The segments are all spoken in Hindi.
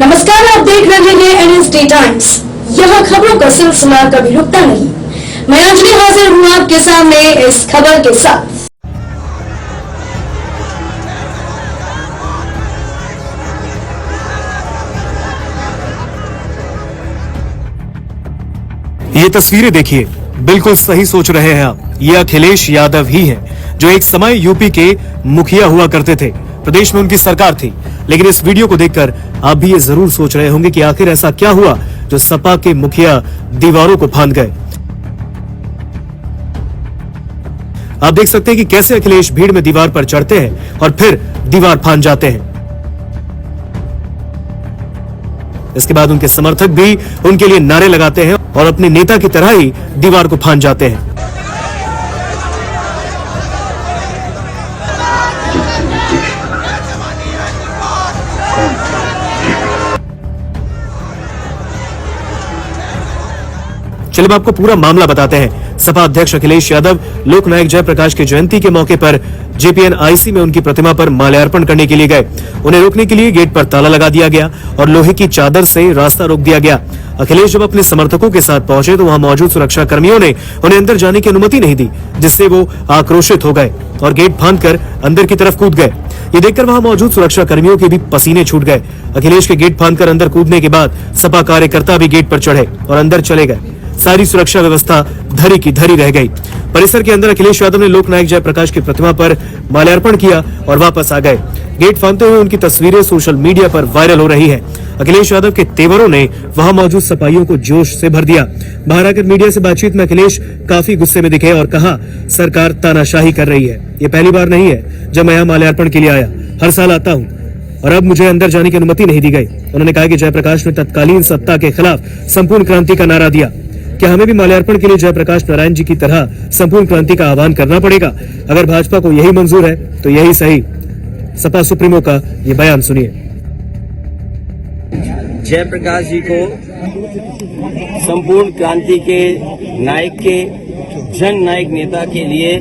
नमस्कार, आप देख रहे हैं NSD टाइम्स। यहाँ खबरों का सिलसिला कभी रुकता नहीं। मैं अंजलि हाजिर हूँ आपके सामने इस खबर के साथ। ये तस्वीरें देखिए, बिल्कुल सही सोच रहे हैं आप। ये अखिलेश यादव ही हैं, जो एक समय यूपी के मुखिया हुआ करते थे। प्रदेश में उनकी सरकार थी। लेकिन इस वीडियो को देखकर आप भी ये जरूर सोच रहे होंगे कि आखिर ऐसा क्या हुआ जो सपा के मुखिया दीवारों को फांद गए। आप देख सकते हैं कि कैसे अखिलेश भीड़ में दीवार पर चढ़ते हैं और फिर दीवार फांद जाते हैं। इसके बाद उनके समर्थक भी उनके लिए नारे लगाते हैं और अपने नेता की तरह ही दीवार को फांद जाते हैं। चलिए आपको पूरा मामला बताते हैं। सपा अध्यक्ष अखिलेश यादव लोकनायक जयप्रकाश की जयंती के मौके पर JPNIC में उनकी प्रतिमा पर माल्यार्पण करने के लिए गए। उन्हें रोकने के लिए गेट पर ताला लगा दिया गया और लोहे की चादर से रास्ता रोक दिया गया। अखिलेश जब अपने समर्थकों के साथ पहुंचे तो वहां मौजूद सुरक्षा कर्मियों ने उन्हें अंदर जाने की अनुमति नहीं दी, जिससे वो आक्रोशित हो गए और गेट फांदकर अंदर की तरफ कूद गए। ये देखकर वहां मौजूद सुरक्षा कर्मियों के भी पसीने छूट गए। अखिलेश के गेट फांदकर अंदर कूदने के बाद सपा कार्यकर्ता भी गेट पर चढ़े और अंदर चले गए। सारी सुरक्षा व्यवस्था धरी की धरी रह गई। परिसर के अंदर अखिलेश यादव ने लोकनायक जयप्रकाश की प्रतिमा पर माल्यार्पण किया और वापस आ गए। गेट फांदते हुए उनकी तस्वीरें सोशल मीडिया पर वायरल हो रही है। अखिलेश यादव के तेवरों ने वहां मौजूद सपाइयों को जोश से भर दिया। बाहर आकर मीडिया से बातचीत में अखिलेश काफी गुस्से में दिखे और कहा, सरकार तानाशाही कर रही है। ये पहली बार नहीं है जब मैं यहाँ माल्यार्पण के लिए आया, हर साल आता हूँ और अब मुझे अंदर जाने की अनुमति नहीं दी गई। उन्होंने कहा कि जयप्रकाश ने तत्कालीन सत्ता के खिलाफ संपूर्ण क्रांति का नारा दिया। क्या हमें भी माल्यार्पण के लिए जयप्रकाश नारायण जी की तरह संपूर्ण क्रांति का आह्वान करना पड़ेगा? अगर भाजपा को यही मंजूर है तो यही सही। सपा सुप्रीमो का ये बयान सुनिए। जयप्रकाश जी को संपूर्ण क्रांति के नायक के जन नायक नेता के लिए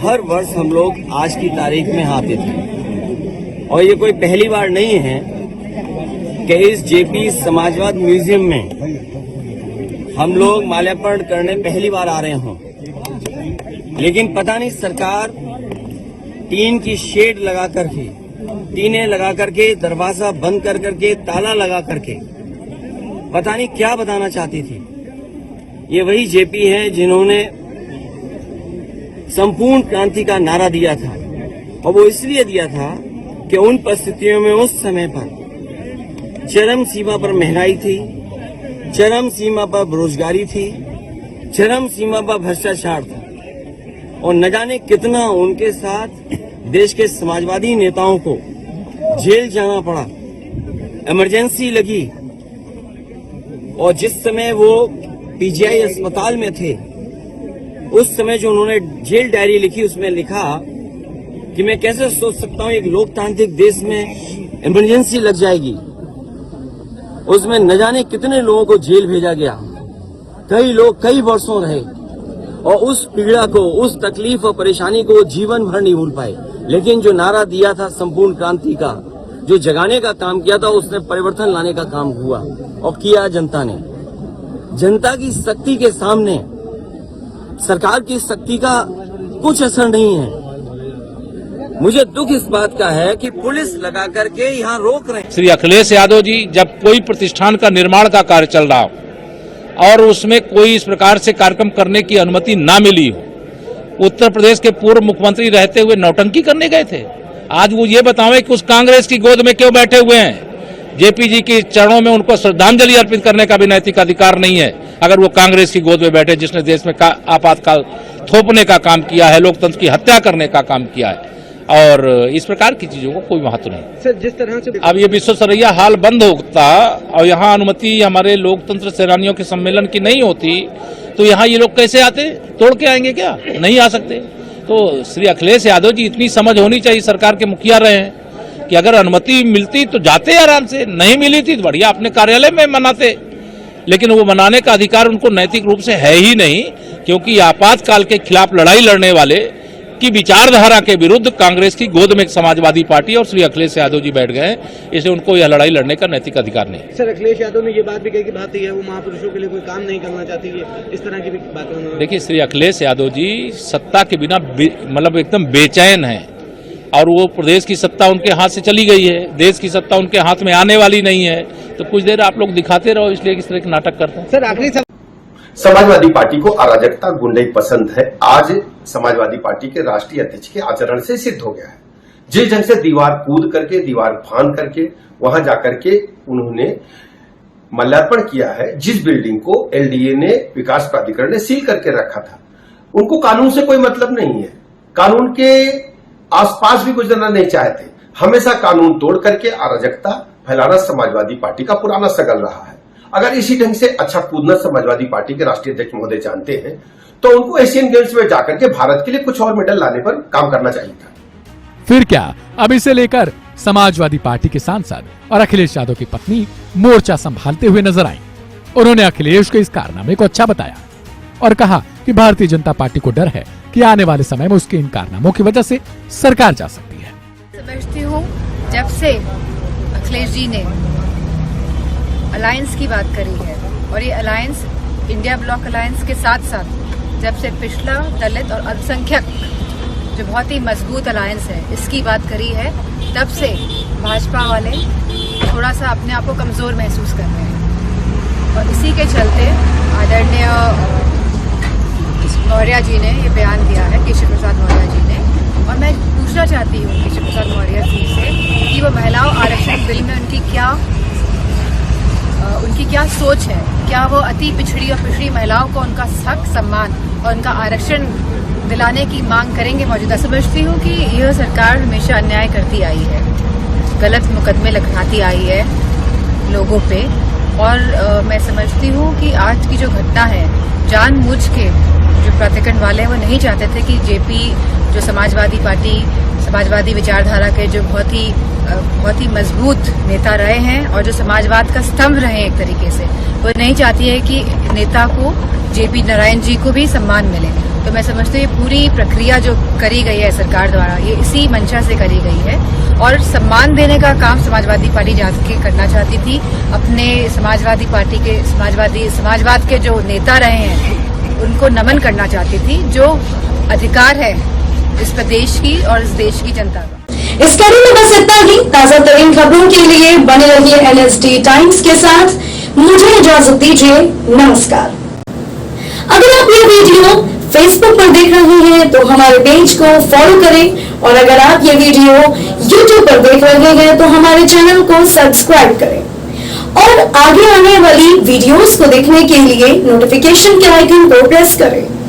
हर वर्ष हम लोग आज की तारीख में आते थे और ये कोई पहली बार नहीं है कि इस JP समाजवाद म्यूजियम में हम लोग माल्यार्पण करने पहली बार आ रहे हों। लेकिन पता नहीं सरकार टीन की शेड लगा करके, टीने लगा करके, दरवाजा बंद कर करके, ताला लगा करके पता नहीं क्या बताना चाहती थी। ये वही JP है जिन्होंने संपूर्ण क्रांति का नारा दिया था और वो इसलिए दिया था कि उन परिस्थितियों में उस समय पर चरम सीमा पर महंगाई थी, चरम सीमा पर बेरोजगारी थी, चरम सीमा पर भ्रष्टाचार था और न जाने कितना उनके साथ देश के समाजवादी नेताओं को जेल जाना पड़ा, इमरजेंसी लगी। और जिस समय वो PGI अस्पताल में थे उस समय जो उन्होंने जेल डायरी लिखी उसमें लिखा कि मैं कैसे सोच सकता हूं एक लोकतांत्रिक देश में इमरजेंसी लग जाएगी। उसमें न जाने कितने लोगों को जेल भेजा गया, कई लोग कई वर्षों रहे और उस पीड़ा को, उस तकलीफ और परेशानी को जीवन भर नहीं भूल पाए। लेकिन जो नारा दिया था संपूर्ण क्रांति का, जो जगाने का काम किया था, उसने परिवर्तन लाने का काम हुआ और किया जनता ने। जनता की शक्ति के सामने सरकार की शक्ति का कुछ असर नहीं है। मुझे दुख इस बात का है कि पुलिस लगा करके यहाँ रोक रहे हैं। श्री अखिलेश यादव जी, जब कोई प्रतिष्ठान का निर्माण का कार्य चल रहा हो और उसमें कोई इस प्रकार से कार्यक्रम करने की अनुमति ना मिली हो, उत्तर प्रदेश के पूर्व मुख्यमंत्री रहते हुए नौटंकी करने गए थे। आज वो ये बतावें कि उस कांग्रेस की गोद में क्यों बैठे हुए हैं। JP जी के चरणों में उनको श्रद्धांजलि अर्पित करने का भी नैतिक अधिकार नहीं है अगर वो कांग्रेस की गोद में बैठे, जिसने देश में आपातकाल थोपने का काम किया है, लोकतंत्र की हत्या करने का काम किया है और इस प्रकार की चीजों को कोई महत्व नहीं। सर, जिस तरह से अब ये विश्वेश्वरैया हाल बंद होता और यहाँ अनुमति हमारे लोकतंत्र सेनानियों के सम्मेलन की नहीं होती तो यहाँ ये लोग कैसे आते? तोड़ के आएंगे क्या? नहीं आ सकते। तो श्री अखिलेश यादव जी, इतनी समझ होनी चाहिए, सरकार के मुखिया रहे हैं, कि अगर अनुमति मिलती तो जाते आराम से, नहीं मिली थी तो बढ़िया अपने कार्यालय में मनाते। लेकिन वो मनाने का अधिकार उनको नैतिक रूप से है ही नहीं, क्योंकि आपातकाल के खिलाफ लड़ाई लड़ने वाले उनकी विचारधारा के विरुद्ध कांग्रेस की गोद में एक समाजवादी पार्टी और श्री अखिलेश यादव जी बैठ गए हैं, इसलिए उनको यह लड़ाई लड़ने का नैतिक अधिकार नहीं। सर, अखिलेश यादव ने ये बात भी कही कि भारतीय है वो महापुरुषों के लिए कोई काम नहीं करना चाहती है, इस तरह की भी बातें उन्होंने। देखिए, श्री अखिलेश यादव जी सत्ता के बिना मतलब एकदम बेचैन है और वो प्रदेश की सत्ता उनके हाथ से चली गई है, देश की सत्ता उनके हाथ में आने वाली नहीं है, तो कुछ देर आप लोग दिखाते रहो, इसलिए इस तरह के नाटक करते हैं। सर, आखिरी समाजवादी पार्टी को अराजकता गुंडई पसंद है। आज समाजवादी पार्टी के राष्ट्रीय अध्यक्ष के आचरण से सिद्ध हो गया है। जिस ढंग से दीवार कूद करके, दीवार फांद करके वहां जाकर के उन्होंने माल्यार्पण किया है, जिस बिल्डिंग को एलडीए ने, विकास प्राधिकरण ने सील करके रखा था, उनको कानून से कोई मतलब नहीं है। कानून के आसपास भी गुजरना नहीं चाहते। हमेशा कानून तोड़ करके अराजकता फैलाना समाजवादी पार्टी का पुराना सगल रहा है। अगर इसी ढंग से अच्छा कूदना समाजवादी पार्टी के राष्ट्रीय अध्यक्ष महोदय जानते हैं तो उनको एशियन गेम्स में जाकर के भारत के लिए कुछ और मेडल लाने पर काम करना चाहिए था। फिर क्या, अब इसे लेकर समाजवादी पार्टी के सांसद और अखिलेश यादव की पत्नी मोर्चा संभालते हुए नजर आई। उन्होंने अखिलेश के इस कारनामे को अच्छा बताया और कहा कि भारतीय जनता पार्टी को डर है कि आने वाले समय में उसके इन कारनामों की वजह से सरकार जा सकती है। समझती हूँ जब से अखिलेश जी ने अलायंस की बात करी है और ये अलायंस इंडिया ब्लॉक अलायंस के साथ साथ जब से पिछड़ा, दलित और अल्पसंख्यक जो बहुत ही मजबूत अलायंस है इसकी बात करी है, तब से भाजपा वाले थोड़ा सा अपने आप को कमजोर महसूस कर रहे हैं और इसी के चलते आदरणीय मौर्य जी ने ये बयान दिया है, केशव प्रसाद मौर्य जी ने, और मैं पूछना चाहती हूँ केशव प्रसाद मौर्य जी से कि वो महिलाओं आरक्षण बिल में उनकी क्या सोच है। क्या वो अति पिछड़ी और पिछड़ी महिलाओं को उनका हक, सम्मान और उनका आरक्षण दिलाने की मांग करेंगे मौजूदा। समझती हूँ कि यह सरकार हमेशा अन्याय करती आई है, गलत मुकदमे लगाती आई है लोगों पे, और मैं समझती हूँ कि आज की जो घटना है, जानबूझ के जो प्राधिकरण वाले हैं वो नहीं चाहते थे कि जेपी जो समाजवादी पार्टी, समाजवादी विचारधारा के जो बहुत ही मजबूत नेता रहे हैं और जो समाजवाद का स्तंभ रहे हैं एक तरीके से, वो नहीं चाहती है कि नेता को, जेपी नारायण जी को भी सम्मान मिले। तो मैं समझती हूँ पूरी प्रक्रिया जो करी गई है सरकार द्वारा, ये इसी मंशा से करी गई है और सम्मान देने का काम समाजवादी पार्टी जाके करना चाहती थी। अपने समाजवादी पार्टी के समाजवाद के जो नेता रहे हैं उनको नमन करना चाहती थी, जो अधिकार है इस प्रदेश की और इस देश की जनता का। इस कड़ी में बस इतना ही। ताजा तरीन खबरों के लिए बने रहिए एनएसडी टाइम्स के साथ। मुझे इजाजत दीजिए, नमस्कार। अगर आप ये वीडियो फेसबुक पर देख रहे हैं तो हमारे पेज को फॉलो करें और अगर आप ये वीडियो यूट्यूब पर देख रहे हैं तो हमारे चैनल को सब्सक्राइब करें और आगे आने वाली वीडियोस को देखने के लिए नोटिफिकेशन के आइकन को प्रेस करें।